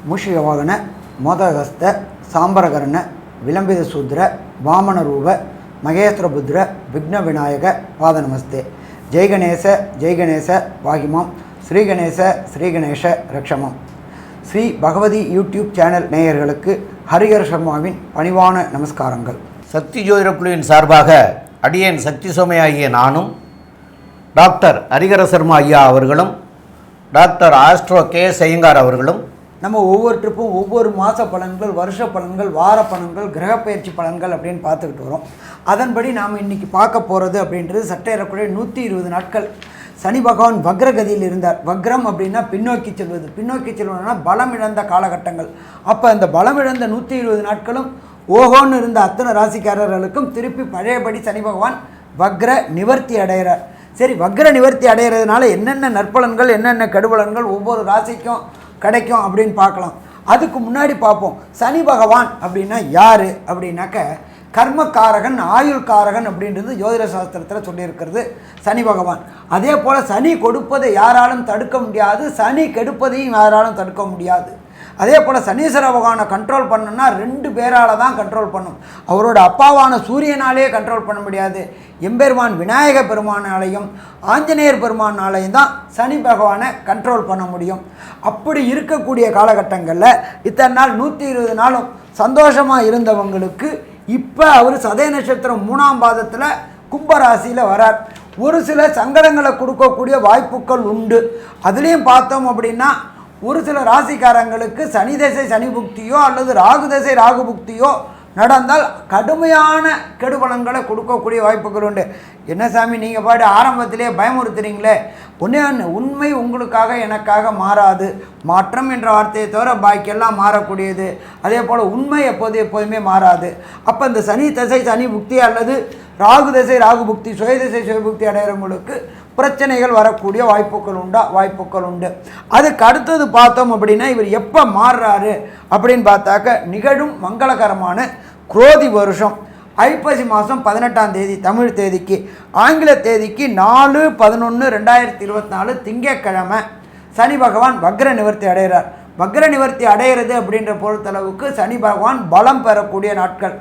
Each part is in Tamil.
ಮೂಷಿಕವಾಹನ ಮೋದಹಸ್ತ ಸಾಂಬರಕರ್ಣ ವಿಲಂಬಿತ ಶೂದ್ರ ವಾಮನ ರೂಪ ಮಹೇಶ್ವರ ಬುದ್ರ ವಿಘ್ನ ವಿನಾಯಕ ಪಾದ ನಮಸ್ತೆ. ஜெய் கணேச வாகிமாம் ஸ்ரீ கணேச ரக்ஷமாம். ஸ்ரீ பகவதி யூடியூப் சேனல் நேயர்களுக்கு ஹரிஹர சர்மாவின் பணிவான நமஸ்காரங்கள். சக்தி ஜோதிட குழுவின் சார்பாக அடியேன் சக்தி சோமையாகிய நானும் டாக்டர் ஹரிஹர சர்மா ஐயா அவர்களும் டாக்டர் ஆஸ்ட்ரோ கே ஐயங்கார் அவர்களும் நம்ம ஒவ்வொரு ட்ரிப்பும் ஒவ்வொரு மாத பலன்கள், வருஷ பலன்கள், வார பலன்கள், கிரகப்பயிற்சி பலன்கள் அப்படின்னு பார்த்துக்கிட்டு வரோம். அதன்படி நாம் இன்றைக்கி பார்க்க போகிறது அப்படின்றது சற்றேறக்குறைய 120 நாட்கள் சனி பகவான் வக்ரகதியில் இருந்தார். வக்ரம் அப்படின்னா பின்னோக்கி செல்வது, பின்னோக்கி செல்வதுனா பலம் இழந்த காலகட்டங்கள். அப்போ அந்த பலம் இழந்த 120 நாட்களும் ஓஹோன்னு இருந்த அத்தனை ராசிக்காரர்களுக்கும் திருப்பி பழையபடி சனி பகவான் வக்ர நிவர்த்தி அடைகிறார். சரி, வக்ர நிவர்த்தி அடைகிறதுனால என்னென்ன நற்பலன்கள், என்னென்ன கெடுபலன்கள் ஒவ்வொரு ராசிக்கும் கிடைக்கும் அப்படின்னு பார்க்கலாம். அதுக்கு முன்னாடி பார்ப்போம், சனி பகவான் அப்படின்னா யார் அப்படின்னாக்க கர்மக்காரகன், ஆயுள்காரகன் அப்படின்றது ஜோதிட சாஸ்திரத்தில் சொல்லியிருக்கிறது சனி பகவான். அதே போல் சனி கொடுப்பதை யாராலும் தடுக்க முடியாது, சனி கெடுப்பதையும் யாராலும் தடுக்க முடியாது. அதே போல் சனீஸ்வர பகவானை கண்ட்ரோல் பண்ணணும்னா 2 பேரால் தான் கண்ட்ரோல் பண்ணும். அவரோட அப்பாவான சூரியனாலே கண்ட்ரோல் பண்ண முடியாது. எம்பெருமான் விநாயக பெருமானாலையும் ஆஞ்சநேயர் பெருமானாலையும் தான் சனி பகவானை கண்ட்ரோல் பண்ண முடியும். அப்படி இருக்கக்கூடிய காலகட்டங்களில் இத்தனை நாள் 120 நாளும் சந்தோஷமாக இருந்தவங்களுக்கு இப்போ அவர் சதய நட்சத்திரம் 3ஆம் பாதத்தில் கும்பராசியில் வரார். ஒரு சில சங்கடங்களை கொடுக்கக்கூடிய வாய்ப்புகள் உண்டு. அதுலேயும் பார்த்தோம் அப்படின்னா ஒரு சில ராசிக்காரங்களுக்கு சனி தசை சனி புக்தியோ அல்லது ராகு தசை ராகு புக்தியோ நடந்தால் கடுமையான கெடுபலன்களை கொடுக்கக்கூடிய வாய்ப்புகள் உண்டு. என்ன சாமி நீங்கள் பாட்டு ஆரம்பத்திலே பயமுறுத்துறீங்களே, ஒன்றே உண்மை உங்களுக்காக எனக்காக மாறாது. மாற்றம் என்ற வார்த்தையை தவிர பாக்கியெல்லாம் மாறக்கூடியது. அதே போல் உண்மை எப்போதுமே மாறாது. அப்போ இந்த சனி தசை சனி புக்தி அல்லது ராகு தசை ராகு புக்தி, சுயதசை சுயபுக்தி அடைகிறவங்களுக்கு பிரச்சனைகள் வரக்கூடிய வாய்ப்புகள் உண்டு. அதுக்கு அடுத்தது பார்த்தோம் அப்படின்னா இவர் எப்போ மாறுறாரு அப்படின்னு பார்த்தாக்க நிகழும் மங்களகரமான குரோதி வருஷம் ஐப்பசி மாதம் 18ஆம் தேதி தமிழ் தேதிக்கு, ஆங்கில தேதிக்கு 4/11/2024 திங்கட்கிழமை சனி பகவான் வக்ர நிவர்த்தி அடைகிறார். வக்ர நிவர்த்தி அடைகிறது அப்படின்ற பொறுத்தளவுக்கு சனி பகவான் பலம் பெறக்கூடிய நாட்கள்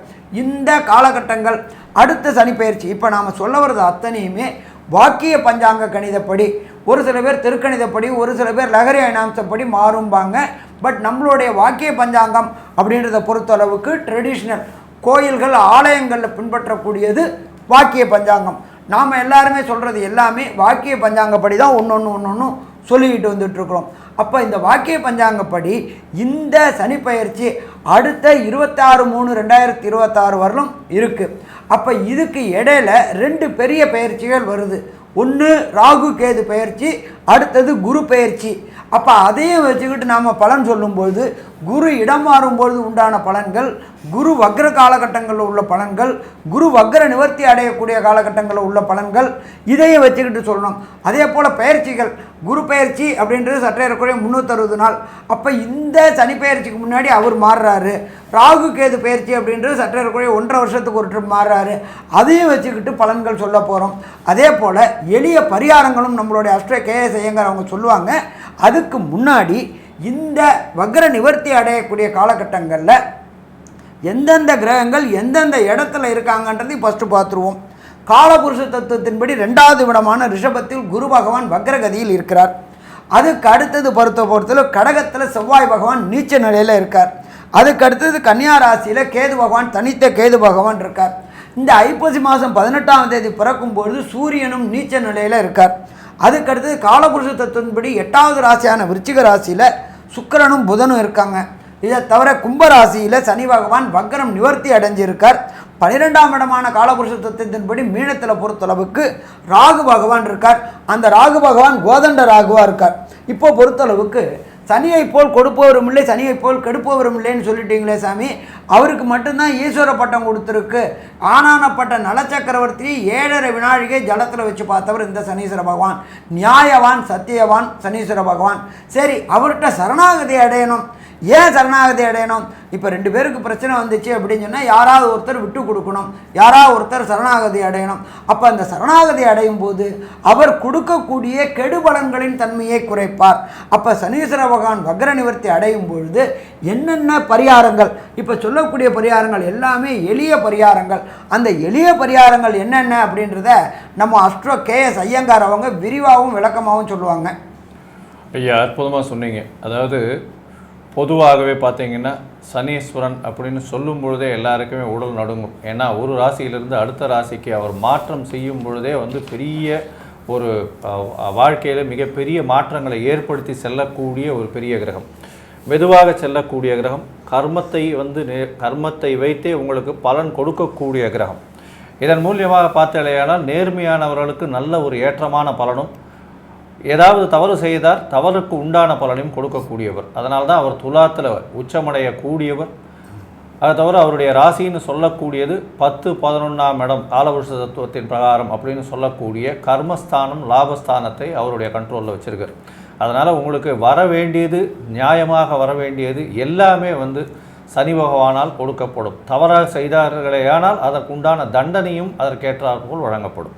இந்த காலகட்டங்கள். அடுத்த சனி பயிற்சி இப்போ நாம் சொல்ல வர்றது அத்தனையுமே வாக்கிய பஞ்சாங்க கணிதப்படி, ஒரு சில பேர் திருக்கணிதப்படி, ஒரு சில பேர் லகரி அயனாம்சப்படி மாறும்பாங்க. பட் நம்மளுடைய வாக்கிய பஞ்சாங்கம் அப்படின்றத பொறுத்தளவுக்கு ட்ரெடிஷ்னல் கோயில்கள் ஆலயங்களில் பின்பற்றக்கூடியது வாக்கிய பஞ்சாங்கம். நாம் எல்லாருமே சொல்கிறது எல்லாமே வாக்கிய பஞ்சாங்கப்படி தான் ஒன்று சொல்லிக்கிட்டு வந்துட்டுருக்குறோம். அப்போ இந்த வாக்கிய பஞ்சாங்கப்படி இந்த சனி பயிற்சி அடுத்த 26/3/2026 வரலும் இருக்குது. அப்போ இதுக்கு இடையில 2 பெரிய பயிற்சிகள் வருது. ஒன்று ராகு கேது பயிற்சி, அடுத்தது குரு பயிற்சி. அப்போ அதையும் வச்சுக்கிட்டு நாம் பலன் சொல்லும்பொழுது குரு இடம் மாறும்பொழுது உண்டான பலன்கள், குரு வக்ர காலகட்டங்களில் உள்ள பலன்கள், குரு வக்ர நிவர்த்தி அடையக்கூடிய காலகட்டங்களில் உள்ள பலன்கள், இதையும் வச்சுக்கிட்டு சொல்லணும். அதே போல் பயிற்சிகள், குரு பயிற்சி அப்படின்றது சற்றேறக்குறைய 360 நாள். அப்போ இந்த சனி பயிற்சிக்கு முன்னாடி அவர் மாறுறாரு. ராகு கேது பயிற்சி அப்படின்றது சற்றேறக்குறைய 1.5 வருஷத்துக்கு ஒரு ட்ரிப் மாறுறாரு. அதையும் வச்சுக்கிட்டு பலன்கள் சொல்ல போகிறோம். அதே போல் எளிய பரிகாரங்களும் நம்மளுடைய ஆஸ்ட்ரோ கே ஐயங்கார் அவங்க சொல்லுவாங்க. அதுக்கு முன்னாடி இந்த வக்ர நிவர்த்தி அடையக்கூடிய காலகட்டங்களில் எந்தெந்த கிரகங்கள் எந்தெந்த இடத்துல இருக்காங்கன்றதை ஃபஸ்ட்டு பார்த்துருவோம். காலபுருஷ தத்துவத்தின்படி 2வது விடமான ரிஷபத்தில் குரு பகவான் வக்ரகதியில் இருக்கிறார். அதுக்கு அடுத்தது பொறுத்தவரை கடகத்தில் செவ்வாய் பகவான் நீச்ச நிலையில் இருக்கார். அதுக்கு அடுத்தது கன்னியா ராசியில் கேது பகவான், தனித்த கேது பகவான் இருக்கார். இந்த ஐப்பசி மாதம் 18ஆம் தேதி பிறக்கும்பொழுது சூரியனும் நீச்ச நிலையில் இருக்கார். அதுக்கடுத்தது காலபுருஷ தத்துவத்தின்படி 8வது ராசியான விருச்சிக ராசியில் சுக்கிரனும் புதனும் இருக்காங்க. இதை தவிர கும்பராசியில் சனி பகவான் வக்ரம் நிவர்த்தி அடைஞ்சிருக்கார். 12ஆம் இடமான காலபுருஷ தத்துவத்தின்படி மீனத்தில் பொறுத்தளவுக்கு ராகு பகவான் இருக்கார். அந்த ராகு பகவான் கோதண்ட ராகுவாக இருக்கார். இப்போ பொறுத்தளவுக்கு சனியை போல் கொடுப்பவரும் இல்லை, சனியை போல் கெடுப்பவரும் இல்லைன்னு சொல்லிட்டீங்களே சாமி, அவருக்கு மட்டும்தான் ஈஸ்வர பட்டம் கொடுத்துருக்கு. ஆனானப்பட்ட நலச்சக்கரவர்த்தி 7.5 வினாழிகை ஜலத்தில் வச்சு பார்த்தவர் இந்த சனீஸ்வர பகவான். நியாயவான், சத்தியவான் சனீஸ்வர பகவான். சரி, அவர்கிட்ட சரணாகதி அடையணும். ஏன் சரணாகதி அடையணும்? இப்போ 2 பேருக்கு பிரச்சனை வந்துச்சு அப்படின்னு சொன்னால் யாராவது ஒருத்தர் விட்டு கொடுக்கணும், யாராவது ஒருத்தர் சரணாகதி அடையணும். அப்போ அந்த சரணாகதி அடையும் போது அவர் கொடுக்கக்கூடிய கெடுபலன்களின் தன்மையை குறைப்பார். அப்போ சனீஸ்வர பகவான் வக்ர நிவர்த்தி அடையும் பொழுது என்னென்ன பரிகாரங்கள், இப்போ சொல்லக்கூடிய பரிகாரங்கள் எல்லாமே எளிய பரிகாரங்கள். அந்த எளிய பரிகாரங்கள் என்னென்ன அப்படின்றத நம்ம அஸ்ட்ரோ KS ஐயங்கார் அவங்க விரிவாகவும் விளக்கமாகவும் சொல்லுவாங்க. ஐயா, அற்புதமாக சொன்னீங்க. அதாவது பொதுவாகவே பார்த்தீங்கன்னா சனீஸ்வரன் அப்படின்னு சொல்லும் பொழுதே எல்லாருக்குமே உடல் நடுங்கும். ஏன்னா ஒரு ராசியிலிருந்து அடுத்த ராசிக்கு அவர் மாற்றம் செய்யும் பொழுதே வந்து பெரிய ஒரு வாழ்க்கையில் மிகப்பெரிய மாற்றங்களை ஏற்படுத்தி செல்லக்கூடிய ஒரு பெரிய கிரகம், மெதுவாக செல்லக்கூடிய கிரகம், கர்மத்தை வைத்தே உங்களுக்கு பலன் கொடுக்கக்கூடிய கிரகம். இதன் மூலியமாக பார்த்தாலேயானால் நேர்மையானவர்களுக்கு நல்ல ஒரு ஏற்றமான பலனும், ஏதாவது தவறு செய்தார் தவறுக்கு உண்டான பலனையும் கொடுக்கக்கூடியவர். அதனால தான் அவர் துலாத்தில் உச்சமடையக்கூடியவர். அதை தவிர அவருடைய ராசின்னு சொல்லக்கூடியது 10, 11ஆம் இடம் காலபுருஷ தத்துவத்தின் பிரகாரம் அப்படின்னு சொல்லக்கூடிய கர்மஸ்தானம், லாபஸ்தானத்தை அவருடைய கண்ட்ரோலில் வச்சுருக்கார். அதனால் உங்களுக்கு வர வேண்டியது, நியாயமாக வர வேண்டியது எல்லாமே வந்து சனி பகவானால் கொடுக்கப்படும். தவறாக செய்தார்களேயானால் அதற்குண்டான தண்டனையும் அதற்கேற்றாற்போல் வழங்கப்படும்.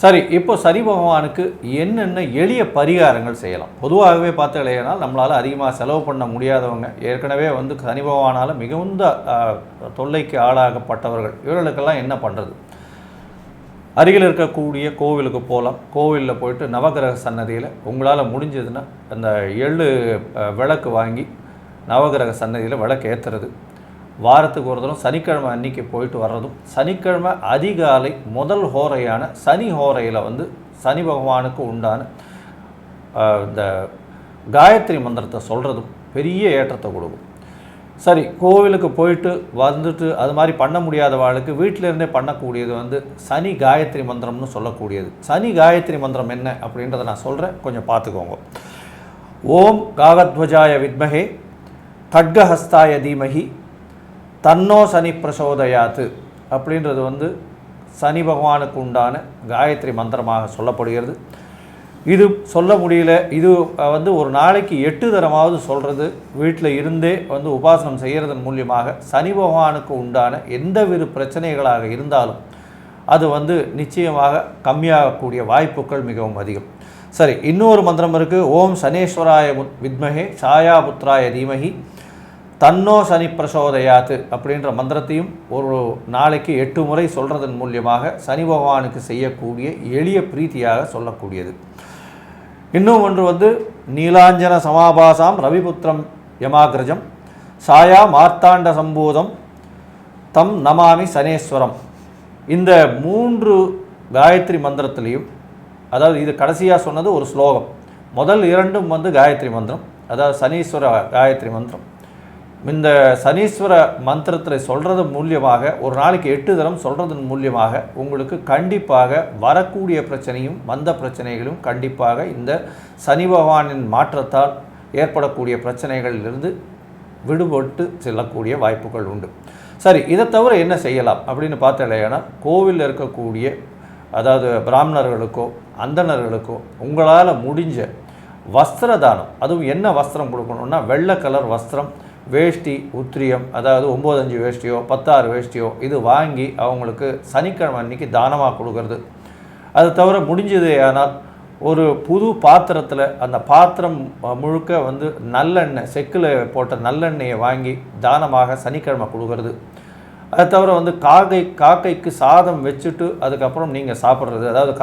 சரி, இப்போ சனி பகவானுக்கு என்னென்ன எளிய பரிகாரங்கள் செய்யலாம்? பொதுவாகவே பார்த்தாலேனால் நம்மளால் அதிகமாக செலவு பண்ண முடியாதவங்க, ஏற்கனவே வந்து சனி பகவானால் மிகுந்த தொல்லைக்கு ஆளாகப்பட்டவர்கள், இவர்களுக்கெல்லாம் என்ன பண்ணுறது? அருகில் இருக்கக்கூடிய கோவிலுக்கு போகலாம். கோவிலில் போயிட்டு நவகிரக சன்னதியில் உங்களால் முடிஞ்சதுன்னா அந்த எள்ளு விளக்கு வாங்கி நவகிரக சன்னதியில் விளக்கு ஏற்றுறது, வாரத்துக்கு ஒரு தரம் சனிக்கிழமை அன்னைக்கு போயிட்டு வர்றதும், சனிக்கிழமை அதிகாலை முதல் ஹோரையான சனி ஹோரையில் வந்து சனி பகவானுக்கு உண்டான இந்த காயத்ரி மந்திரத்தை சொல்கிறதும் பெரிய ஏற்றத்தை கொடுக்கும். சரி, கோவிலுக்கு போயிட்டு வந்துட்டு அது மாதிரி பண்ண முடியாதவாளுக்கு வீட்டிலேருந்தே பண்ணக்கூடியது வந்து சனி காயத்ரி மந்திரம்னு சொல்லக்கூடியது. சனி காயத்ரி மந்திரம் என்ன அப்படின்றத நான் சொல்கிறேன், கொஞ்சம் பார்த்துக்கோங்க. ஓம் காகத்வஜாய வித்மஹே கட்கஹஸ்தாய தீமஹி தன்னோ சனி பிரசோதயாத்து அப்படின்றது வந்து சனி பகவானுக்கு உண்டான காயத்ரி மந்திரமாக சொல்லப்படுகிறது. இது சொல்ல முடியல, இது வந்து ஒரு நாளைக்கு 8 தரமாவது சொல்கிறது, வீட்டில் இருந்தே வந்து உபாசனம் செய்கிறதன் மூலியமாக சனி பகவானுக்கு உண்டான எந்தவித பிரச்சனைகளாக இருந்தாலும் அது வந்து நிச்சயமாக கம்மியாகக்கூடிய வாய்ப்புகள் மிகவும் அதிகம். சரி, இன்னொரு மந்திரம் இருக்குது. ஓம் சனேஸ்வராய வித்மஹே சாயாபுத்ராய தீமஹி தன்னோ சனி பிரசோதயாத்து அப்படின்ற மந்திரத்தையும் ஒரு நாளைக்கு 8 முறை சொல்கிறதன் மூலியமாக சனி பகவானுக்கு செய்யக்கூடிய எளிய பிரீத்தியாக சொல்லக்கூடியது. இன்னும் ஒன்று வந்து நீலாஞ்சன சமாபாசாம் ரவிபுத்திரம் யமாகிரஜம் சாயா மார்த்தாண்ட சம்பூதம் தம் நமாமி சனேஸ்வரம். இந்த 3 காயத்ரி மந்திரத்திலையும், அதாவது இது கடைசியாக சொன்னது ஒரு ஸ்லோகம், முதல் 2ம் வந்து காயத்ரி மந்திரம், அதாவது சனீஸ்வர காயத்ரி மந்திரம். இந்த சனீஸ்வர மந்திரத்தில் சொல்கிறது மூலியமாக ஒரு நாளைக்கு 8 தரம் சொல்கிறதன் மூலியமாக உங்களுக்கு கண்டிப்பாக வரக்கூடிய பிரச்சனையும் வந்த பிரச்சனைகளும் கண்டிப்பாக இந்த சனி பகவானின் மாற்றத்தால் ஏற்படக்கூடிய பிரச்சனைகளிலிருந்து விடுபட்டு செல்லக்கூடிய வாய்ப்புகள் உண்டு. சரி, இதை தவிர என்ன செய்யலாம் அப்படின்னு பார்த்தாலேனா, கோவிலில் இருக்கக்கூடிய அதாவது பிராமணர்களுக்கோ அந்தணர்களுக்கோ உங்களால் முடிஞ்ச வஸ்திர தானம், அதுவும் என்ன வஸ்திரம் கொடுக்கணும்னா வெள்ளை கலர் வஸ்திரம், வேஷ்டி, உத்திரியம், அதாவது 9/5 வேஷ்டியோ 10/6 வேஷ்டியோ இது வாங்கி அவங்களுக்கு சனிக்கிழமை அன்றைக்கி தானமாக கொடுக்கறது. அது தவிர முடிஞ்சது ஆனால் ஒரு புது பாத்திரத்தில் அந்த பாத்திரம் முழுக்க வந்து நல்லெண்ணெய், செக்கில் போட்ட நல்லெண்ணெயை வாங்கி தானமாக சனிக்கிழமை கொடுக்கறது. அது தவிர வந்து காக்கைக்கு சாதம் வச்சுட்டு அதுக்கப்புறம் நீங்கள் சாப்பிட்றது, அதாவது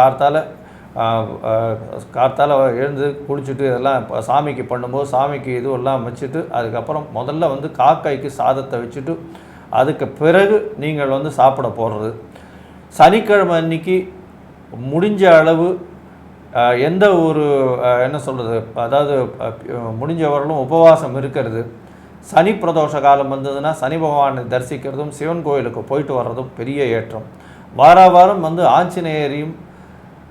கார்த்தால எழுந்து குளிச்சுட்டு இதெல்லாம் சாமிக்கு பண்ணும்போது சாமிக்கு இதுவெல்லாம் வச்சுட்டு அதுக்கப்புறம் முதல்ல வந்து காக்கைக்கு சாதத்தை வச்சுட்டு அதுக்கு பிறகு நீங்கள் வந்து சாப்பிட போடுறது. சனிக்கிழமை அன்னைக்கு முடிஞ்ச அளவு எந்த ஒரு என்ன சொல்கிறது, அதாவது முடிஞ்சவர்களும் உபவாசம் இருக்கிறது. சனி பிரதோஷ காலம் வந்ததுன்னா சனி பகவானை தரிசிக்கிறதும் சிவன் கோயிலுக்கு போயிட்டு வர்றதும் பெரிய ஏற்றம். வாரம் வந்து ஆஞ்சநேயரையும்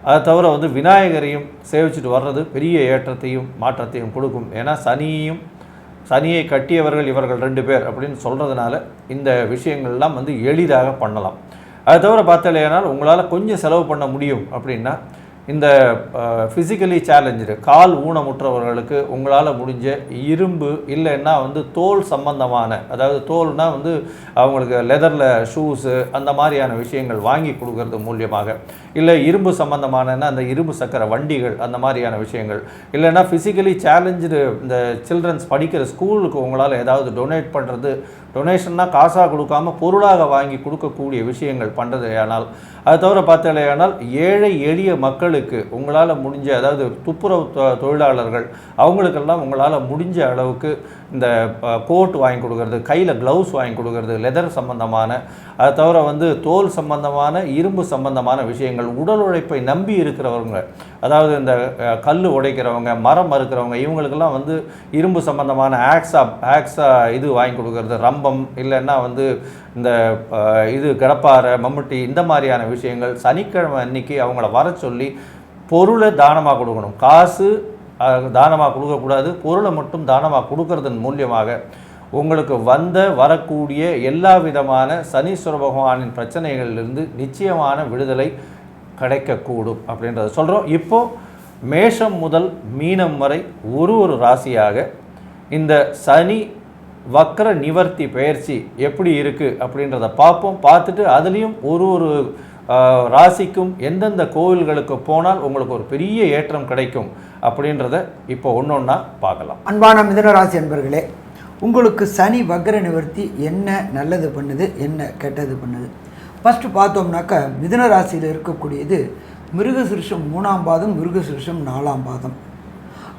அதை தவிர வந்து விநாயகரையும் சேவிச்சுட்டு வர்றது பெரிய ஏற்றத்தையும் மாற்றத்தையும் கொடுக்கும். ஏன்னா சனியை கட்டியவர்கள் இவர்கள் 2 பேர் அப்படின்னு சொல்கிறதுனால இந்த விஷயங்கள்லாம் வந்து எளிதாக பண்ணலாம். அதை தவிர பார்த்தாலேனால் உங்களால் கொஞ்சம் செலவு பண்ண முடியும் அப்படின்னா இந்த ஃபிசிக்கலி சேலஞ்சு கால் ஊனமுற்றவர்களுக்கு உங்களால் முடிஞ்ச இரும்பு இல்லைன்னா வந்து தோல் சம்பந்தமான, அதாவது தோல்னால் வந்து அவங்களுக்கு லெதரில் ஷூஸு அந்த மாதிரியான விஷயங்கள் வாங்கி கொடுக்கறது மூலியமாக, இல்லை இரும்பு சம்பந்தமானன்னா அந்த இரும்பு சக்கர வண்டிகள் அந்த மாதிரியான விஷயங்கள், இல்லைன்னா ஃபிசிக்கலி சேலஞ்சு இந்த சில்ட்ரன்ஸ் படிக்கிற ஸ்கூலுக்கு உங்களால் ஏதாவது டொனேட் பண்ணுறது, டொனேஷன்னா காசாக கொடுக்காம பொருளாக வாங்கி கொடுக்கக்கூடிய விஷயங்கள் பண்ணுறது. ஆனால் அது தவிர பார்த்தாலேயானால் ஏழை எளிய மக்களுக்கு உங்களால் முடிஞ்ச, அதாவது துப்புரவு தொழிலாளர்கள் அவங்களுக்கெல்லாம் உங்களால் முடிஞ்ச அளவுக்கு இந்த கோட் வாங்கி கொடுக்கறது, கையில் க்ளவுஸ் வாங்கி கொடுக்கறது, லெதர் சம்பந்தமான, அது தவிர வந்து தோல் சம்பந்தமான, இரும்பு சம்பந்தமான விஷயங்கள், உடல் உழைப்பை நம்பி இருக்கிறவங்க, அதாவது இந்த கல் உடைக்கிறவங்க, மரம் மறுக்கிறவங்க, இவங்களுக்கெல்லாம் வந்து இரும்பு சம்பந்தமான ஆக்ஸா இது வாங்கி கொடுக்கறது, ரம்பம் இல்லைன்னா வந்து இந்த இது கடப்பாறை, மம்முட்டி இந்த மாதிரியான விஷயங்கள் சனிக்கிழமை அன்னைக்கு அவங்கள வர சொல்லி பொருளை தானமாக கொடுக்கணும். காசு தானமாக கொடுக்கக்கூடாது, பொருளை மட்டும் தானமாக கொடுக்கறதன் மூலியமாக உங்களுக்கு வரக்கூடிய எல்லா விதமான சனீஸ்வர பகவானின் பிரச்சனைகளிலிருந்து நிச்சயமான விடுதலை கிடைக்கக்கூடும் அப்படின்றத சொல்கிறோம். இப்போது மேஷம் முதல் மீனம் வரை ஒரு ராசியாக இந்த சனி வக்ர நிவர்த்தி பயிற்சி எப்படி இருக்குது அப்படின்றத பார்ப்போம். பார்த்துட்டு அதுலேயும் ஒரு ராசிக்கும் எந்தெந்த கோவில்களுக்கு போனால் உங்களுக்கு ஒரு பெரிய ஏற்றம் கிடைக்கும் அப்படின்றத இப்போ ஒன்றா பார்க்கலாம். அன்பான மிதுன ராசி அன்பர்களே, உங்களுக்கு சனி வக்ர நிவர்த்தி என்ன நல்லது பண்ணுது, என்ன கெட்டது பண்ணுது? ஃபஸ்ட்டு பார்த்தோம்னாக்கா மிதுன ராசியில் இருக்கக்கூடியது மிருகசிருஷம் 3ஆம் பாதம், மிருகசிருஷம் 4ஆம் பாதம்.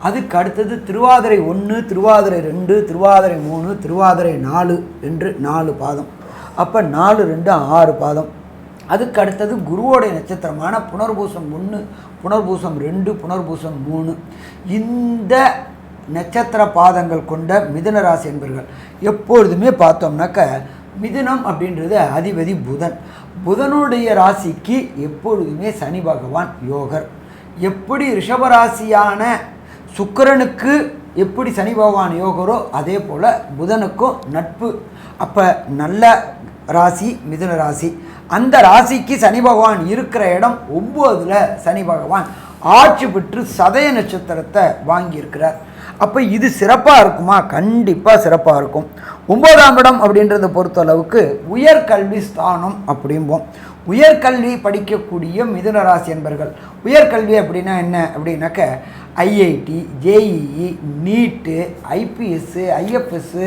அதுக்கு அடுத்தது திருவாதிரை 1, திருவாதிரை 2, திருவாதிரை 3, திருவாதிரை 4 என்று 4 பாதம். அப்போ 4, 2, 6 பாதம். அதுக்கு அடுத்தது குருவோடைய நட்சத்திரமான புனர்பூசம் 1, புனர்பூசம் 2, புனர்பூசம் 3. இந்த நட்சத்திர பாதங்கள் கொண்ட மிதுன ராசி என்பர்கள் எப்பொழுதுமே பார்த்தோம்னாக்க மிதுனம் அப்படின்றது அதிபதி புதன். புதனுடைய ராசிக்கு எப்பொழுதுமே சனி பகவான் யோகர். எப்படி ரிஷபராசியான சுக்கிரனுக்கு எப்படி சனி பகவான் யோகரோ அதே போல் புதனுக்கும் நட்பு. அப்போ நல்ல ராசி மிதுன ராசி. அந்த ராசிக்கு சனி பகவான் இருக்கிற இடம் 9ல் சனி பகவான் ஆட்சி பெற்று சதய நட்சத்திரத்தை வாங்கியிருக்கிறார். அப்போ இது சிறப்பாக இருக்குமா? கண்டிப்பாக சிறப்பாக இருக்கும். 9ஆம் இடம் அப்படின்றத பொறுத்தளவுக்கு உயர்கல்வி ஸ்தானம் அப்படிம்போம். உயர்கல்வி படிக்கக்கூடிய மிதுன ராசி என்பர்கள், உயர்கல்வி அப்படின்னா என்ன அப்படின்னாக்க ஐஐடி, ஜேஇஇ, நீட்டு, ஐபிஎஸ்ஸு, ஐஎஃப்எஸ்ஸு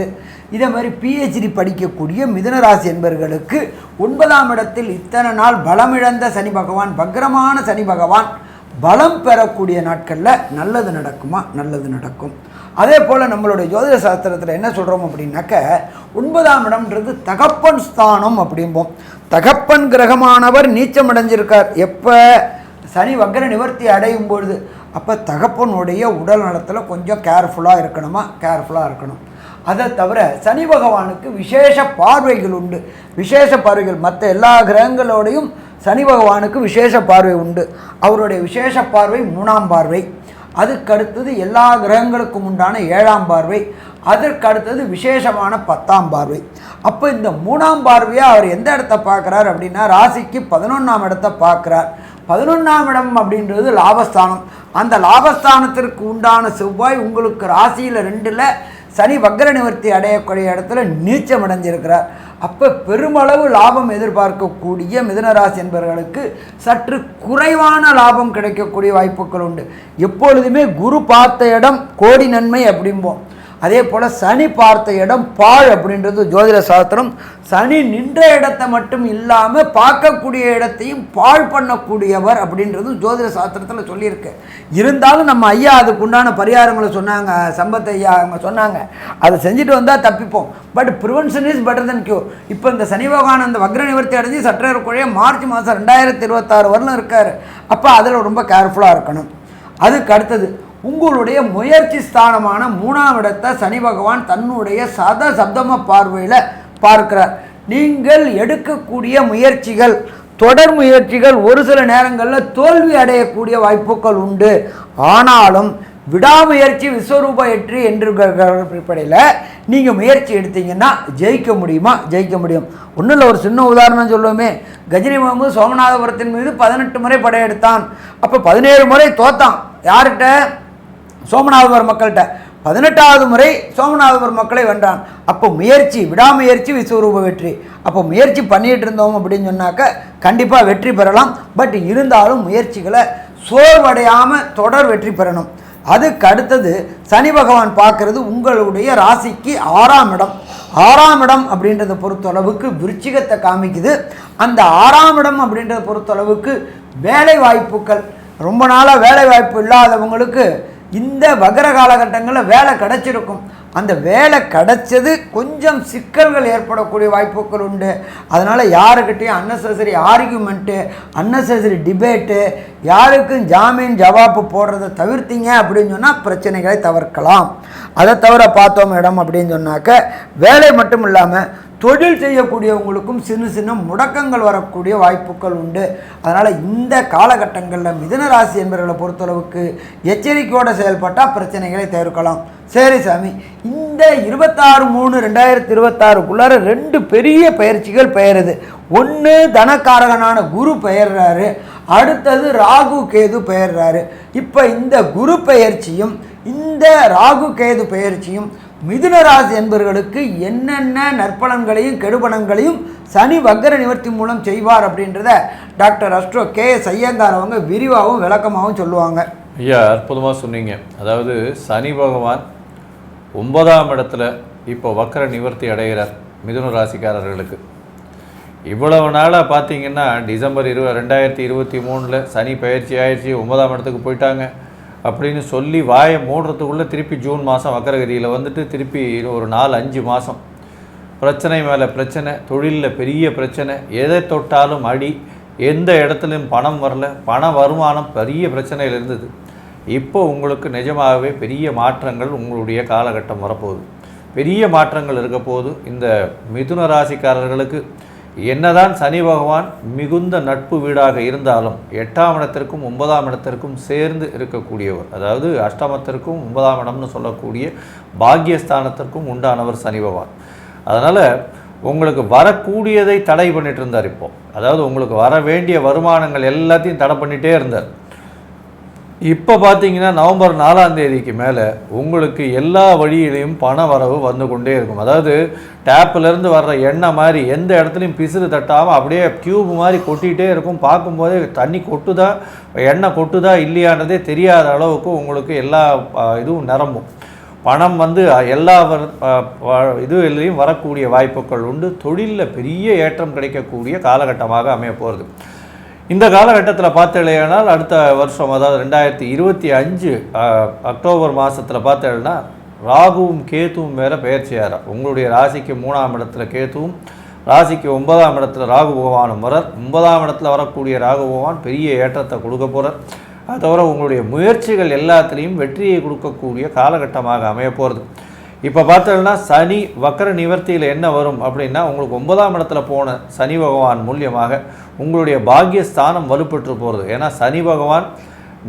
இதே மாதிரி பிஹெச்டி படிக்கக்கூடிய மிதுன ராசி என்பர்களுக்கு 9ஆம் இடத்தில் இத்தனை நாள் பலமிழந்த சனி பகவான், வக்ரமான சனி பகவான் பலம் பெறக்கூடிய நாட்களில் நல்லது நடக்குமா? நல்லது நடக்கும். அதே போல் நம்மளுடைய ஜோதிட சாஸ்திரத்தில் என்ன சொல்கிறோம் அப்படின்னாக்க 9ஆம் இடம்ன்றது தகப்பன் ஸ்தானம் அப்படிம்போம். தகப்பன் கிரகமானவர் நீச்சம் அடைஞ்சிருக்கார் எப்போ? சனி வக்ர நிவர்த்தி அடையும் பொழுது. அப்போ தகப்பனுடைய உடல் நலத்தில் கொஞ்சம் கேர்ஃபுல்லாக இருக்கணும். அதை தவிர சனி பகவானுக்கு விசேஷ பார்வைகள் உண்டு. விசேஷ பார்வைகள் மற்ற எல்லா கிரகங்களோடையும் சனி பகவானுக்கு விசேஷ பார்வை உண்டு. அவருடைய விசேஷ பார்வை 3ஆம் பார்வை. அதுக்கு அடுத்தது எல்லா கிரகங்களுக்கும் உண்டான 7ஆம் பார்வை. அதற்கு அடுத்தது விசேஷமான 10ஆம் பார்வை. அப்போ இந்த 3ஆம் பார்வையாக அவர் எந்த இடத்த பார்க்குறார் அப்படின்னா ராசிக்கு 11ஆம் இடத்தை பார்க்குறார். 11ஆம் இடம் அப்படின்றது லாபஸ்தானம். அந்த லாபஸ்தானத்திற்கு உண்டான செவ்வாய் உங்களுக்கு ராசியில் 2ல் சனி வக்ர நிவர்த்தி அடையக்கூடிய இடத்துல நீச்சம் அடைஞ்சிருக்கிறார். அப்போ பெருமளவு லாபம் எதிர்பார்க்கக்கூடிய மிதுனராசி என்பவர்களுக்கு சற்று குறைவான லாபம் கிடைக்கக்கூடிய வாய்ப்புகள் உண்டு. எப்பொழுதுமே குரு பார்த்த இடம் கோடி நன்மை அப்படிம்போம். அதே போல் சனி பார்த்த இடம் பாழ் அப்படின்றது ஜோதிட சாஸ்திரம். சனி நின்ற இடத்தை மட்டும் இல்லாமல் பார்க்கக்கூடிய இடத்தையும் பாழ் பண்ணக்கூடியவர் அப்படின்றது ஜோதிட சாஸ்திரத்தில் சொல்லியிருக்கு. இருந்தாலும் நம்ம ஐயா அதுக்குண்டான பரிகாரங்களை சொன்னாங்க, சம்பத் ஐயா அவங்க சொன்னாங்க, அதை செஞ்சுட்டு வந்தால் தப்பிப்போம். But prevention is better than cure. இப்போ இந்த சனி பகவான் அந்த வக்ர நிவர்த்தி அடைஞ்சு சற்றேறக்குறைய மார்ச் மாதம் 2026 வரலும் இருக்கார். அப்போ அதில் ரொம்ப கேர்ஃபுல்லாக இருக்கணும். அதுக்கு அடுத்தது உங்களுடைய முயற்சி ஸ்தானமான 3ஆம் இடத்தை சனி பகவான் தன்னுடைய சப்தம பார்வையில் பார்க்கிறார். நீங்கள் எடுக்கக்கூடிய முயற்சிகள், தொடர் முயற்சிகள் ஒரு சில நேரங்களில் தோல்வி அடையக்கூடிய வாய்ப்புகள் உண்டு. ஆனாலும் விடாமுயற்சி விஸ்வரூப வெற்றி என்று அடிப்படையில் நீங்கள் முயற்சி எடுத்தீங்கன்னா ஜெயிக்க முடியுமா? ஜெயிக்க முடியும். ஒன்றும் இல்லை, ஒரு சின்ன உதாரணம் சொல்லுவோமே. கஜினி முகமது சோமநாதபுரத்தின் மீது 18 முறை படையெடுத்தான். அப்போ 17 முறை தோத்தான். யார்கிட்ட? சோமநாதபுரம் மக்கள்கிட்ட. 18வது முறை சோமநாதபுரம் மக்களை வென்றான். அப்போ முயற்சி, விடாமுயற்சி விஸ்வரூப வெற்றி. அப்போ முயற்சி பண்ணிகிட்டு இருந்தோம் அப்படின்னு சொன்னாக்க கண்டிப்பாக வெற்றி பெறலாம். பட் இருந்தாலும் முயற்சிகளை சோர்வடையாமல் தொடர் வெற்றி பெறணும். அதுக்கு அடுத்தது சனி பகவான் பார்க்கறது உங்களுடைய ராசிக்கு 6ஆம் இடம். 6ஆம் இடம் அப்படின்றத பொறுத்தளவுக்கு விருச்சிகத்தை காமிக்குது. அந்த 6ஆம் இடம் அப்படின்றத பொறுத்தளவுக்கு வேலை வாய்ப்புகள், ரொம்ப நாளாக வேலை வாய்ப்பு இல்லாதவங்களுக்கு இந்த வக்ர காலகட்டங்களில் வேலை கிடைச்சிருக்கும். அந்த வேலை கிடைச்சது கொஞ்சம் சிக்கல்கள் ஏற்படக்கூடிய வாய்ப்புகள் உண்டு. அதனால் யாருக்கிட்டையும் அன்னெசரி ஆர்கியூமெண்ட்டு, அன்னெசரி டிபேட்டு, யாருக்கும் ஜாமீன் ஜவாப்பு போடுறதை தவிர்த்தீங்க அப்படின்னு சொன்னால் பிரச்சனைகளை தவிர்க்கலாம். அதை தவிர பார்த்தோம் இடம் அப்படின்னு சொன்னாக்க வேலை மட்டும் இல்லாமல் தொழில் செய்யக்கூடியவங்களுக்கும் சின்ன சின்ன முடக்கங்கள் வரக்கூடிய வாய்ப்புகள் உண்டு. அதனால் இந்த காலகட்டங்களில் மிதுன ராசி என்பவர்களை பொறுத்தளவுக்கு எச்சரிக்கையோடு செயல்பட்டால் பிரச்சனைகளை தவிர்க்கலாம். சரி சாமி, இந்த 26/3/2026க்குள்ளார 2 பெரிய பயிற்சிகள் பெயருது. ஒன்று தனக்காரகனான குரு பெயர்றாரு, அடுத்தது ராகு கேது பெயர்றாரு. இப்போ இந்த குரு பெயர்ச்சியும் இந்த ராகு கேது பெயர்ச்சியும் மிதுன ராசி என்பவர்களுக்கு என்னென்ன நற்பலன்களையும் கெடுபலன்களையும் சனி வக்ர நிவர்த்தி மூலம் செய்வார் அப்படின்றத டாக்டர் அஸ்ட்ரோ KS ஐயங்கார் அவங்க விரிவாகவும் விளக்கமாகவும் சொல்லுவாங்க. ஐயா, அற்புதமாக சொன்னீங்க. அதாவது சனி பகவான் 9ஆம் இடத்துல இப்போ வக்ர நிவர்த்தி அடைகிறார் மிதுன ராசிக்காரர்களுக்கு. இவ்வளவு நாளாக பார்த்தீங்கன்னா டிசம்பர் 2023 சனி பயிற்சி ஆயிடுச்சு, 9ஆம் இடத்துக்கு போயிட்டாங்க அப்படின்னு சொல்லி வாயை மூடுறதுக்குள்ளே திருப்பி ஜூன் மாதம் வக்கரகதியில் வந்துட்டு திருப்பி ஒரு 4-5 மாதம் பிரச்சனை மேலே பிரச்சனை, தொழிலில் பெரிய பிரச்சனை, எதை தொட்டாலும் அடி, எந்த இடத்துலையும் பணம் வரல, பண வருமானம் பெரிய பிரச்சனையில் இருந்தது. இப்போ உங்களுக்கு நிஜமாகவே பெரிய மாற்றங்கள் உங்களுடைய காலகட்டம் வரப்போகுது. பெரிய மாற்றங்கள் இருக்க போது. இந்த மிதுன ராசிக்காரர்களுக்கு என்னதான் சனி பகவான் மிகுந்த நட்பு வீடாக இருந்தாலும் 8ஆம் இடத்திற்கும் 9ஆம் இடத்திற்கும் சேர்ந்து இருக்கக்கூடியவர், அதாவது அஷ்டமத்திற்கும் 9ஆம் இடம்னு சொல்லக்கூடிய பாக்கியஸ்தானத்திற்கும் உண்டானவர் சனி பகவான். அதனால் உங்களுக்கு வரக்கூடியதை தடை பண்ணிட்டு இருந்தார். இப்போது அதாவது உங்களுக்கு வர வேண்டிய வருமானங்கள் எல்லாத்தையும் தடை பண்ணிகிட்டே இருந்தார். இப்போ பார்த்தீங்கன்னா நவம்பர் 4ஆம் தேதிக்கு மேலே உங்களுக்கு எல்லா வழியிலையும் பண வரவு வந்து கொண்டே இருக்கும். அதாவது டேப்பிலேருந்து வர்ற எண்ணெய் மாதிரி எந்த இடத்துலையும் பிசுறு தட்டாமல் அப்படியே டியூப் மாதிரி கொட்டிகிட்டே இருக்கும். பார்க்கும்போதே தண்ணி கொட்டுதா எண்ணெய் கொட்டுதா இல்லையானதே தெரியாத அளவுக்கு உங்களுக்கு எல்லா இதுவும் நிரம்பும். பணம் வந்து எல்லா இதுலையும் வரக்கூடிய வாய்ப்புகள் உண்டு. தொழிலில் பெரிய ஏற்றம் கிடைக்கக்கூடிய காலகட்டமாக அமைய போகிறது. இந்த காலகட்டத்தில் பார்த்தீங்கன்னா அடுத்த வருஷம், அதாவது 2025 அக்டோபர் மாதத்தில் பார்த்தீங்கன்னா ராகுவும் கேத்துவும் வேறு பெயர்ச்சியார். உங்களுடைய ராசிக்கு 3ஆம் இடத்துல கேத்துவும், ராசிக்கு 9ஆம் இடத்துல ராகு பகவானும் வரார். 9ஆம் இடத்துல வரக்கூடிய ராகு பகவான் பெரிய ஏற்றத்தை கொடுக்க போகிறார். அது தவிர உங்களுடைய முயற்சிகள் எல்லாத்துலேயும் வெற்றியை கொடுக்கக்கூடிய காலகட்டமாக அமைய போகிறது. இப்போ பார்த்தோம்னா சனி வக்ர நிவர்த்தியில் என்ன வரும் அப்படின்னா, உங்களுக்கு 9ஆம் இடத்துல போன சனி பகவான் மூலியமாக உங்களுடைய பாக்கியஸ்தானம் வலுப்பெற்று போகிறது. ஏன்னா சனி பகவான்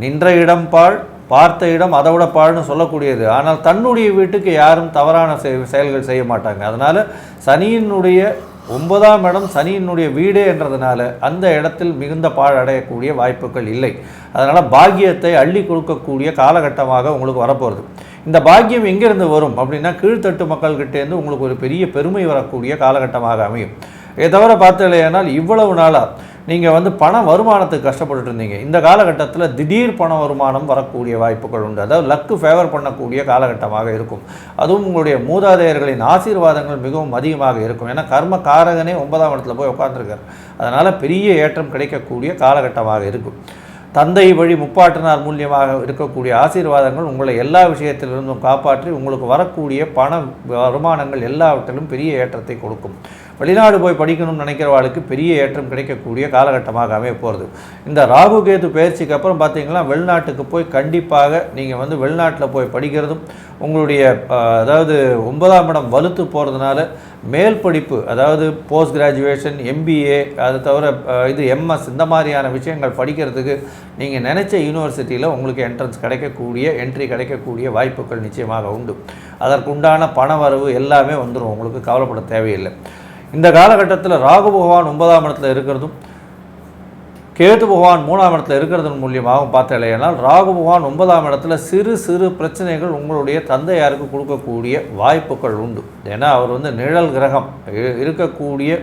நின்ற இடம் பாழ், பார்த்த இடம் அதை விட பாழ்னு சொல்லக்கூடியது. ஆனால் தன்னுடைய வீட்டுக்கு யாரும் தவறான செயல்கள் செய்ய மாட்டாங்க. அதனால் சனியினுடைய 9ஆம் இடம் சனியினுடைய வீடு என்றதுனால அந்த இடத்தில் மிகுந்த பாழ் அடையக்கூடிய வாய்ப்புகள் இல்லை. அதனால் பாக்கியத்தை அள்ளி கொடுக்கக்கூடிய காலகட்டமாக உங்களுக்கு வரப்போகிறது. இந்த பாக்கியம் எங்கேருந்து வரும் அப்படின்னா, கீழ்த்தட்டு மக்கள்கிட்டேருந்து உங்களுக்கு ஒரு பெரிய பெருமை வரக்கூடிய காலகட்டமாக அமையும். இதை தவிர பார்த்தீங்கன்னா இவ்வளவு நாளாக நீங்கள் பண வருமானத்துக்கு கஷ்டப்பட்டு இருந்தீங்க. இந்த காலகட்டத்தில் திடீர் பண வருமானம் வரக்கூடிய வாய்ப்புகள் உண்டு. அதாவது லக்கு ஃபேவர் பண்ணக்கூடிய காலகட்டமாக இருக்கும். அதுவும் உங்களுடைய மூதாதையர்களின் ஆசீர்வாதங்கள் மிகவும் அதிகமாக இருக்கும். ஏன்னா கர்ம காரகனே 9ஆம் இடத்துல போய் உட்காந்துருக்கார். அதனால் பெரிய ஏற்றம் கிடைக்கக்கூடிய காலகட்டமாக இருக்கும். தந்தை வழி முப்பாட்டினார் மூலியமாக இருக்கக்கூடிய ஆசீர்வாதங்கள் உங்களை எல்லா விஷயத்திலிருந்தும் காப்பாற்றி உங்களுக்கு வரக்கூடிய பண வருமானங்கள் எல்லாவற்றிலும் பெரிய ஏற்றத்தை கொடுக்கும். வெளிநாடு போய் படிக்கணும்னு நினைக்கிறவாளுக்கு பெரிய ஏற்றம் கிடைக்கக்கூடிய காலகட்டமாக அமைய போகிறது. இந்த ராகு கேது பயிற்சிக்கு அப்புறம் பார்த்தீங்கன்னா வெளிநாட்டுக்கு போய் கண்டிப்பாக நீங்கள் வெளிநாட்டில் போய் படிக்கிறதும் உங்களுடைய அதாவது 9ஆம் இடம் வலுத்து போகிறதுனால மேல் படிப்பு, அதாவது போஸ்ட் கிராஜுவேஷன், MBA, அது தவிர இது MS, இந்த மாதிரியான விஷயங்கள் படிக்கிறதுக்கு நீங்கள் நினச்ச யூனிவர்சிட்டியில் உங்களுக்கு என்ட்ரன்ஸ் கிடைக்கக்கூடிய என்ட்ரி கிடைக்கக்கூடிய வாய்ப்புகள் நிச்சயமாக உண்டு. அதற்குண்டான பண வரவு எல்லாமே வந்துடும், உங்களுக்கு கவலைப்பட தேவையில்லை. இந்த காலகட்டத்தில் ராகு பகவான் 9ஆம் இடத்துல இருக்கிறதும் கேது பகவான் 3ஆம் இடத்துல இருக்கிறதன் மூலியமாகவும் பார்த்தலையானால் ராகு பகவான் 9ஆம் இடத்துல சிறு சிறு பிரச்சனைகள் உங்களுடைய தந்தையாருக்கு கொடுக்கக்கூடிய வாய்ப்புகள் உண்டு. ஏன்னா அவர் வந்து நிழல் கிரகம் இருக்கக்கூடிய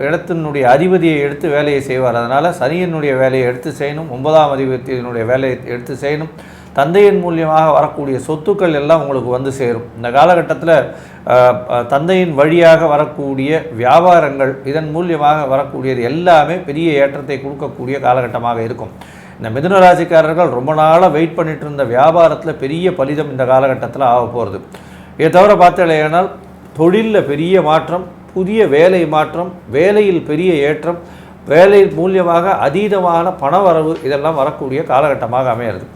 இடத்தினுடைய அதிபதியை எடுத்து வேலையை செய்வார். அதனால் சனியினுடைய வேலையை எடுத்து செய்யணும், 9ஆம் அதிபதியினுடைய வேலையை எடுத்து செய்யணும். தந்தையின் மூலியமாக வரக்கூடிய சொத்துக்கள் எல்லாம் உங்களுக்கு வந்து சேரும். இந்த காலகட்டத்தில் தந்தையின் வழியாக வரக்கூடிய வியாபாரங்கள், இதன் மூலியமாக வரக்கூடியது எல்லாமே பெரிய ஏற்றத்தை கொடுக்கக்கூடிய காலகட்டமாக இருக்கும். இந்த மிதுன ராசிக்காரர்கள் ரொம்ப நாளாக வெயிட் பண்ணிட்டு இருந்த வியாபாரத்தில் பெரிய பலிதம் இந்த காலகட்டத்தில் ஆக போகிறது. இதை தவிர பார்த்தலையானால் தொழிலில் பெரிய மாற்றம், புதிய வேலை மாற்றம், வேலையில் பெரிய ஏற்றம், வேலை மூலியமாக அதீதமான பணவரவு, இதெல்லாம் வரக்கூடிய காலகட்டமாக அமையிறது.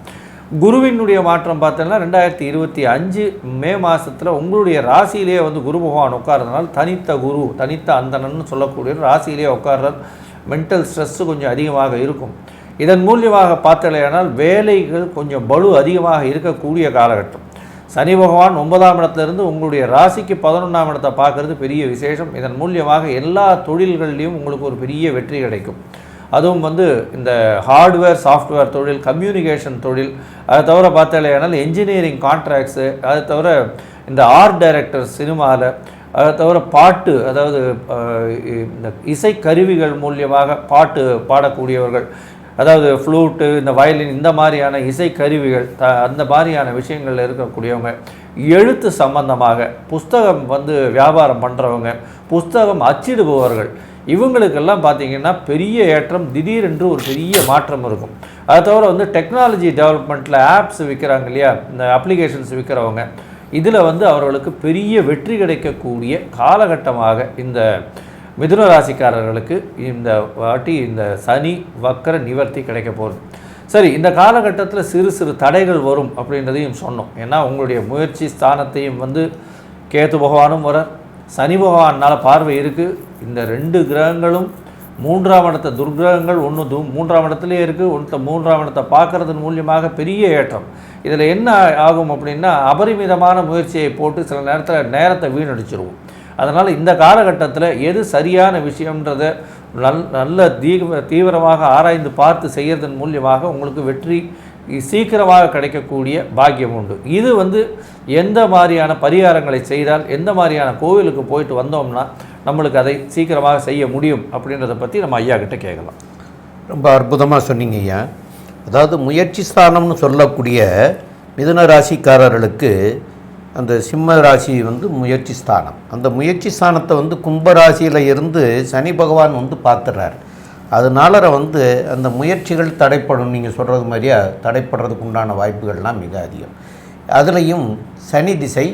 குருவினுடைய மாற்றம் பார்த்தோன்னா 2025 மே மாதத்தில் உங்களுடைய ராசியிலே வந்து குரு பகவான் உட்கார்றதுனால தனித்த குரு, தனித்த அந்தணன்னு சொல்லக்கூடிய ராசியிலே உட்கார்றது மென்டல் ஸ்ட்ரெஸ்ஸு கொஞ்சம் அதிகமாக இருக்கும். இதன் மூலியமாக பார்த்தலையானால் வேலைகள் கொஞ்சம் பலு அதிகமாக இருக்கக்கூடிய காலகட்டம். சனி பகவான் 9ஆம் இடத்துலேருந்து உங்களுடைய ராசிக்கு 11ஆம் இடத்தை பார்க்குறது பெரிய விசேஷம். இதன் மூலியமாக எல்லா தொழில்கள்லேயும் உங்களுக்கு ஒரு பெரிய வெற்றி கிடைக்கும். அதுவும் வந்து இந்த ஹார்ட்வேர் சாஃப்ட்வேர் தொழில், கம்யூனிகேஷன் தொழில், அதை தவிர பார்த்தாலேனால் என்ஜினியரிங் கான்ட்ராக்ட்ஸு, அதை தவிர இந்த ஆர்ட் டைரக்டர் சினிமாவில், அதை தவிர பாட்டு, அதாவது இந்த இசைக்கருவிகள் மூலியமாக பாட்டு பாடக்கூடியவர்கள், அதாவது ஃப்ளூட்டு, இந்த வயலின், இந்த மாதிரியான இசைக்கருவிகள், அந்த மாதிரியான விஷயங்களில் இருக்கக்கூடியவங்க, எழுத்து சம்பந்தமாக புஸ்தகம் வந்து வியாபாரம் பண்ணுறவங்க, புஸ்தகம் அச்சிடுபவர்கள், இவங்களுக்கெல்லாம் பார்த்திங்கன்னா பெரிய ஏற்றம், திடீரென்று ஒரு பெரிய மாற்றம் இருக்கும். அதை தவிர வந்து டெக்னாலஜி டெவலப்மெண்ட்டில் ஆப்ஸ் விற்கிறாங்க இல்லையா, இந்த அப்ளிகேஷன்ஸ் விற்கிறவங்க, இதில் வந்து அவர்களுக்கு பெரிய வெற்றி கிடைக்கக்கூடிய காலகட்டமாக இந்த மிதுன ராசிக்காரர்களுக்கு இந்த வாட்டி இந்த சனி வக்கர நிவர்த்தி கிடைக்க போகுது. சரி, இந்த காலகட்டத்தில் சிறு சிறு தடைகள் வரும் அப்படின்றதையும் சொன்னோம். ஏன்னா உங்களுடைய முயற்சி ஸ்தானத்தையும் வந்து கேது பகவானும் வர, சனி பகவானால் பார்வை இருக்குது. இந்த 2 கிரகங்களும் 3ஆம் இடத்த துர்கிரகங்கள், ஒன்று 3ஆம் இடத்துலேயே இருக்குது, ஒன்று 3ஆம் இடத்தை பார்க்கறதன் மூலியமாக பெரிய ஏற்றம். இதில் என்ன ஆகும் அப்படின்னா அபரிமிதமான முயற்சியை போட்டு சில நேரத்தை வீணடிச்சிருவோம். அதனால் இந்த காலகட்டத்தில் எது சரியான விஷயம்ன்றதை நல்ல தீவிரமாக ஆராய்ந்து பார்த்து செய்கிறதன் மூலியமாக உங்களுக்கு வெற்றி சீக்கிரமாக கிடைக்கக்கூடிய பாக்கியம் உண்டு. இது வந்து எந்த மாதிரியான பரிகாரங்களை செய்தால், எந்த மாதிரியான கோவிலுக்கு போயிட்டு வந்தோம்னா நம்மளுக்கு அதை சீக்கிரமாக செய்ய முடியும் அப்படின்றத பற்றி நம்ம ஐயா கிட்ட கேட்கலாம். ரொம்ப அற்புதமாக சொன்னீங்க ஐயா. அதாவது முயற்சி ஸ்தானம்னு சொல்லக்கூடிய மிதுன ராசிக்காரர்களுக்கு அந்த சிம்ம ராசி வந்து முயற்சி ஸ்தானம். அந்த முயற்சி ஸ்தானத்தை வந்து கும்பராசியில் இருந்து சனி பகவான் வந்து பார்த்துறாரு. அதனால வந்து அந்த முயற்சிகள் தடைப்படும். நீங்கள் சொல்கிறது மாதிரியா தடைப்படுறதுக்கு உண்டான வாய்ப்புகள்லாம் மிக அதிகம். அதுலேயும் சனி திசை,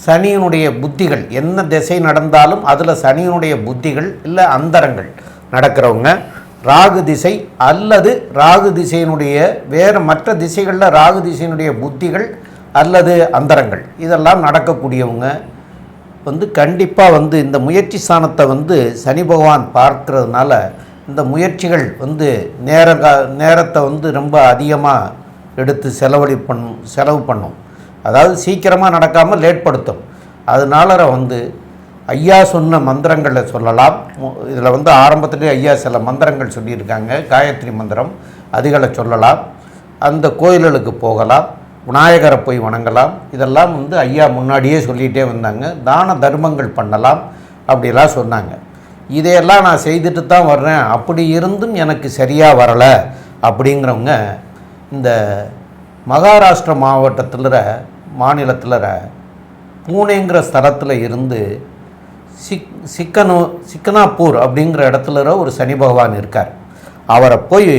சனியினுடைய புத்திகள், என்ன திசை நடந்தாலும் அதில் சனியினுடைய புத்திகள் இல்லை அந்தரங்கள் நடக்கிறவங்க, ராகு திசை அல்லது ராகு திசையினுடைய வேறு மற்ற திசைகளில் ராகு திசையினுடைய புத்திகள் அல்லது அந்தரங்கள் இதெல்லாம் நடக்கக்கூடியவங்க வந்து கண்டிப்பாக வந்து இந்த முயற்சி ஸ்தானத்தை வந்து சனி பகவான் பார்க்கறதுனால இந்த முயற்சிகள் வந்து நேரத்தை வந்து ரொம்ப அதிகமாக எடுத்து செலவு பண்ணும். அதாவது சீக்கிரமாக நடக்காமல் லேட்படுத்தும். அதனால வந்து ஐயா சொன்ன மந்திரங்களை சொல்லலாம். இதில் வந்து ஆரம்பத்திலே ஐயா சில மந்திரங்கள் சொல்லியிருக்காங்க. காயத்ரி மந்திரம், அதுகளை சொல்லலாம். அந்த கோயில்களுக்கு போகலாம், விநாயகரை போய் வணங்கலாம். இதெல்லாம் வந்து ஐயா முன்னாடியே சொல்லிகிட்டே வந்தாங்க. தான தர்மங்கள் பண்ணலாம் அப்படிலாம் சொன்னாங்க. இதையெல்லாம் நான் செய்துட்டு தான் வர்றேன், அப்படி இருந்தும் எனக்கு சரியாக வரலை அப்படிங்கிறவங்க இந்த மகாராஷ்டிரா மாநிலத்தில் பூனேங்கிற ஸ்தலத்தில் இருந்து சிக்கனாப்பூர் அப்படிங்கிற இடத்துல ஒரு சனி பகவான் இருக்கார். அவரை போய்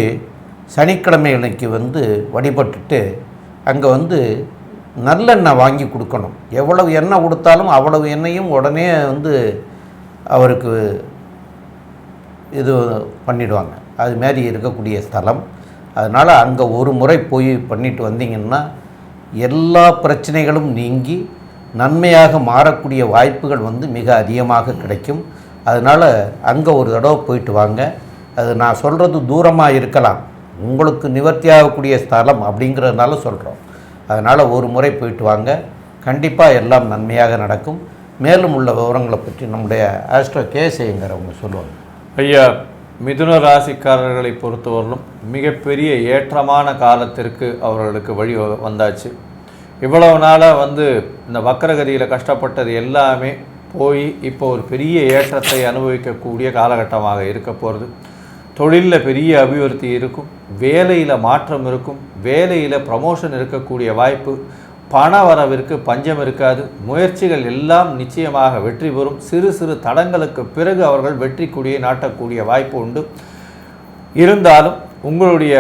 சனிக்கிழமை அன்னைக்கு வந்து வழிபட்டுட்டு அங்கே வந்து நல்லெண்ணெய் வாங்கி கொடுக்கணும். எவ்வளவு எண்ணெய் கொடுத்தாலும் அவ்வளவு எண்ணெயும் உடனே வந்து அவருக்கு இது பண்ணிடுவாங்க. அது மாதிரி இருக்கக்கூடிய ஸ்தலம். அதனால் அங்கே ஒரு முறை போய் பண்ணிட்டு வந்தீங்கன்னா எல்லா பிரச்சனைகளும் நீங்கி நன்மையாக மாறக்கூடிய வாய்ப்புகள் வந்து மிக அதிகமாக கிடைக்கும். அதனால் அங்கே ஒரு தடவை போயிட்டு வாங்க. அது நான் சொல்கிறது தூரமாக இருக்கலாம், உங்களுக்கு நிவர்த்தியாகக்கூடிய ஸ்தலம் அப்படிங்கிறதுனால சொல்கிறோம். அதனால் ஒரு முறை போயிட்டு வாங்க, கண்டிப்பாக எல்லாம் நன்மையாக நடக்கும். மேலும் உள்ள விவரங்களை பற்றி நம்முடைய ஆஸ்ட்ரோ கேசேங்கிறவங்க சொல்லுவாங்க. ஐயா, மிதுன ராசிக்காரர்களை பொறுத்தவரையிலும் மிகப்பெரிய ஏற்றமான காலத்திற்கு அவர்களுக்கு வழி வந்தாச்சு. இவ்வளவு நாளாக இந்த வக்கரகதியில் கஷ்டப்பட்டது எல்லாமே போய் இப்போ ஒரு பெரிய ஏற்றத்தை அனுபவிக்கக்கூடிய காலகட்டமாக இருக்க போகிறது. தொழிலில் பெரிய அபிவிருத்தி இருக்கும், வேலையில் மாற்றம் இருக்கும், வேலையில் ப்ரமோஷன் இருக்கக்கூடிய வாய்ப்பு, பண வரவிற்கு பஞ்சம் இருக்காது, முயற்சிகள் எல்லாம் நிச்சயமாக வெற்றி பெறும். சிறு சிறு தடங்களுக்கு பிறகு அவர்கள் வெற்றி கொடியை நாட்டக்கூடிய வாய்ப்பு உண்டு. இருந்தாலும் உங்களுடைய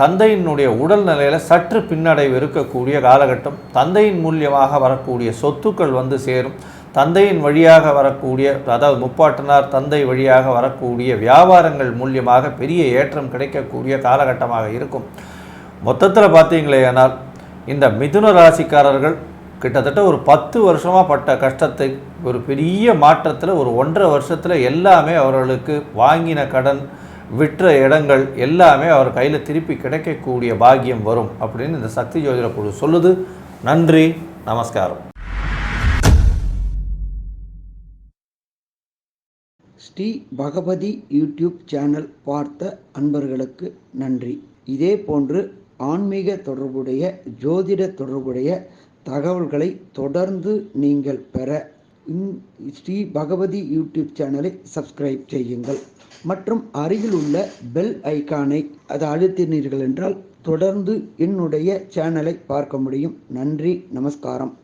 தந்தையினுடைய உடல் நிலையில் சற்று பின்னடைவு இருக்கக்கூடிய காலகட்டம். தந்தையின் மூலியமாக வரக்கூடிய சொத்துக்கள் சேரும். தந்தையின் வழியாக வரக்கூடிய, அதாவது முப்பாட்டனார் தந்தை வழியாக வரக்கூடிய வியாபாரங்கள் மூலியமாக பெரிய ஏற்றம் கிடைக்கக்கூடிய காலகட்டமாக இருக்கும். மொத்தத்தில் பார்த்தீங்களேனால் இந்த மிதுன ராசிக்காரர்கள் கிட்டத்தட்ட ஒரு 10 வருஷமாக பட்ட கஷ்டத்தை ஒரு பெரிய மாற்றத்தில் ஒரு 1.5 வருஷத்தில் எல்லாமே அவர்களுக்கு வாங்கின கடன், விற்ற இடங்கள் எல்லாமே அவர் கையில் திருப்பி கிடைக்கக்கூடிய பாக்கியம் வரும் அப்படின்னு இந்த சக்தி ஜோதிட குழு சொல்லுது. நன்றி, நமஸ்காரம். ஸ்ரீ பகவதி யூடியூப் சேனல் பார்த்த அன்பர்களுக்கு நன்றி. இதே போன்று ஆன்மீக தொடர்புடைய, ஜோதிட தொடர்புடைய தகவல்களை தொடர்ந்து நீங்கள் பெற ஸ்ரீ பகவதி யூடியூப் சேனலை சப்ஸ்கிரைப் செய்யுங்கள் மற்றும் அருகில் உள்ள பெல் ஐக்கானை அதை அழுத்தினீர்கள் என்றால் தொடர்ந்து என்னுடைய சேனலை பார்க்க முடியும். நன்றி, நமஸ்காரம்.